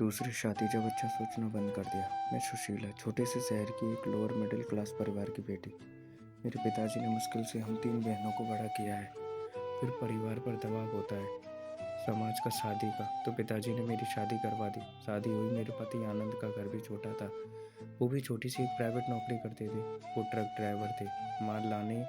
दूसरी शादी जब अच्छा सोचना बंद कर दिया। मैं सुशीला, छोटे से शहर की एक लोअर मिडिल क्लास परिवार की बेटी। मेरे पिताजी ने मुश्किल से हम 3 बहनों को बड़ा किया है। फिर परिवार पर दबाव होता है, समाज का, शादी का, तो पिताजी ने मेरी शादी करवा दी। शादी हुई, मेरे पति आनंद का घर भी छोटा था। वो भी छोटी सी एक प्राइवेट नौकरी करते थे। वो ट्रक ड्राइवर थे। माल लाने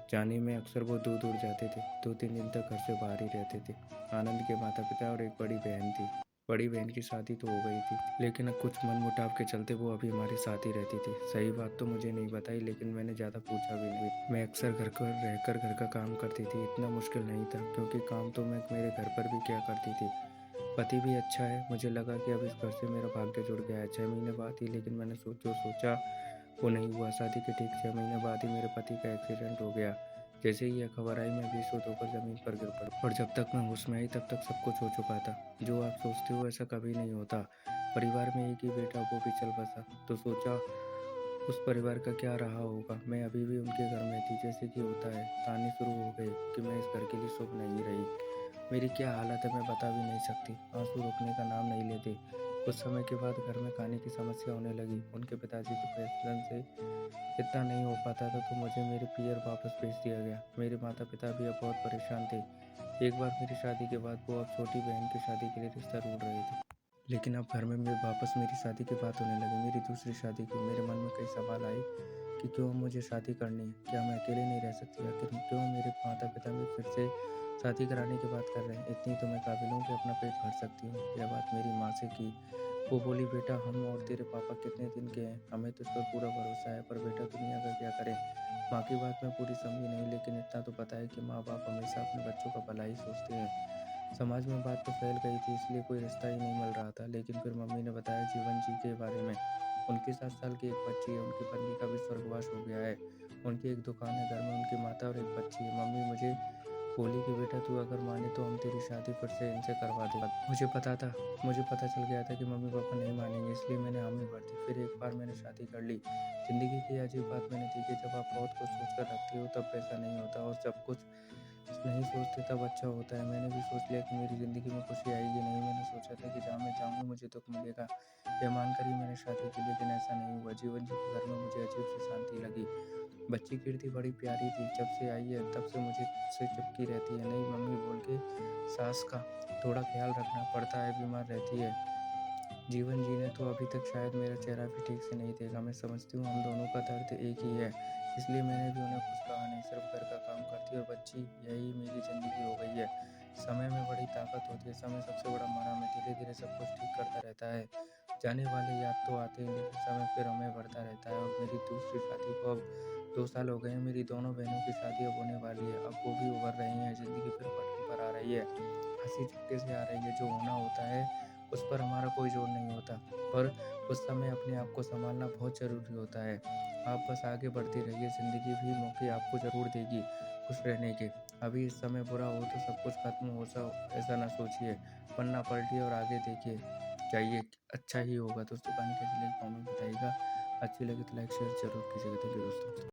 जाने में अक्सर वो दूर जाते थे। 2-3 दिन तक घर से बाहर ही रहते थे। आनंद के माता पिता और एक बड़ी बहन थी। बड़ी बहन की शादी तो हो गई थी, लेकिन अब कुछ मनमुटाव के चलते वो अभी हमारे साथ ही रहती थी। सही बात तो मुझे नहीं बताई, लेकिन मैंने ज़्यादा पूछा भी नहीं। मैं अक्सर घर पर रहकर घर का काम करती थी। इतना मुश्किल नहीं था, क्योंकि काम तो मैं मेरे घर पर भी क्या करती थी। पति भी अच्छा है। मुझे लगा कि अब इस घर से मेरा भाग्य जुड़ गया है। 6 महीने बाद ही, लेकिन मैंने सोचा वो नहीं हुआ। शादी के ठीक 6 महीने बाद ही मेरे पति का एक्सीडेंट हो गया। जैसे ही यह खबर आई, मैं बेसुध होकर ज़मीन पर गिर पड़ा। और जब तक मैं होश में आई, तब तक सब कुछ हो चुका था। जो आप सोचते हो ऐसा कभी नहीं होता। परिवार में एक ही बेटा, वो भी चल बसा। तो सोचा उस परिवार का क्या रहा होगा। मैं अभी भी उनके घर में थी। जैसे कि होता है, ताने शुरू हो गए कि मैं इस घर के लिए शुभ नहीं रही। मेरी क्या हालत है मैं बता भी नहीं सकती। आंसू रुकने का नाम नहीं लेते। कुछ समय के बाद घर में खाने की समस्या होने लगी। उनके पिताजी के फैसले से इतना नहीं हो पाता था, तो मुझे मेरे पियर वापस भेज दिया गया। मेरे माता पिता भी अब बहुत परेशान थे। एक बार मेरी शादी के बाद वो अब छोटी बहन की शादी के लिए रिश्ता ढूंढ रहे थे। लेकिन अब घर में वापस मेरी शादी की बात होने लगी। मेरी दूसरी शादी की। मेरे मन में कई सवाल आए कि क्यों मुझे शादी करनी है। क्या मैं अकेले नहीं रह सकती? आखिर क्यों मेरे माता पिता भी फिर से शादी कराने की बात कर रहे हैं? इतनी तो मैं काबिल हूँ कि अपना पेट भर सकती हूँ। यह बात मेरी माँ से की। वो बोली, बेटा, हम और तेरे पापा कितने दिन के हैं, हमें तुझ पर पूरा भरोसा है। पर बेटा, दुनिया का क्या करे। माँ की बात मैं पूरी समझी नहीं, लेकिन इतना तो पता है कि माँ बाप हमेशा अपने बच्चों का भला ही सोचते हैं। समाज में बात तो फैल गई थी, इसलिए कोई रिश्ता ही नहीं मिल रहा था। लेकिन फिर मम्मी ने बताया जीवन जी के बारे में। उनकी 7 साल की एक बच्ची है। उनकी पत्नी का भी स्वर्गवास हो गया है। उनकी एक दुकान है, घर में उनकी माता और एक बच्ची है। मम्मी मुझे बोली कि बेटा, तू अगर माने तो हम तेरी शादी फिर से इनसे करवा दे। मुझे पता चल गया था कि मम्मी पापा नहीं मानेंगे, इसलिए मैंने हामी भर दी। फिर एक बार मैंने शादी कर ली। जिंदगी की अजीब बात मैंने देखी, जब आप बहुत कुछ सोचकर रखते हो तब वैसा नहीं होता, और जब कुछ नहीं सोचते तब अच्छा होता है। मैंने भी सोच लिया कि मेरी ज़िंदगी में खुशी आएगी नहीं। मैंने सोचा था कि जहाँ मैं जाऊँगी मुझे दुःख मिलेगा। यह मानकर ही मैंने शादी की, लेकिन ऐसा नहीं हुआ। जीवन जी के घर में मुझे अजीब सी शांति लगी। बच्ची कीर्ति बड़ी प्यारी थी। जब से आई है तब से मुझे से चिपकी रहती है। नहीं मम्मी बोल के सास का थोड़ा ख्याल रखना पड़ता है, बीमार रहती है। जीवन जी ने तो अभी तक शायद मेरा चेहरा भी ठीक से नहीं देखा। मैं समझती हूँ हम दोनों का दर्द एक ही है, इसलिए मैंने भी उन्हें कुछ कहा नहीं। सिर्फ घर का काम करती और बच्ची, यही मेरी ज़िंदगी हो गई है। समय में बड़ी ताकत होती है। समय सबसे बड़ा मरहम है। धीरे धीरे सब कुछ ठीक करता रहता है। जाने वाले याद तो आते हैं, लेकिन समय फिर हमें बढ़ता रहता है। और मेरी दूसरी शादी को अब 2 साल हो गए हैं। मेरी दोनों बहनों की शादी अब होने वाली है। अब वो भी उभर रही हैं। ज़िंदगी फिर पटरी पर आ रही है। हँसी झुक्के से आ रही है। जो होना होता है उस पर हमारा कोई जोर नहीं होता, पर उस समय अपने आप को सँभालना बहुत ज़रूरी होता है। आप बस आगे बढ़ते रहिए, ज़िंदगी भी मौके आपको ज़रूर देगी खुश रहने के। अभी इस समय बुरा हो तो सब कुछ खत्म हो सा ऐसा ना सोचिए, पन्ना पलटिए और आगे देखिए जाइए, अच्छा ही होगा। दोस्तों, कहानी कैसी लगी कमेंट बताइएगा। अच्छी लगी तो लाइक शेयर ज़रूर कीजिएगा। थैंक यू दोस्तों।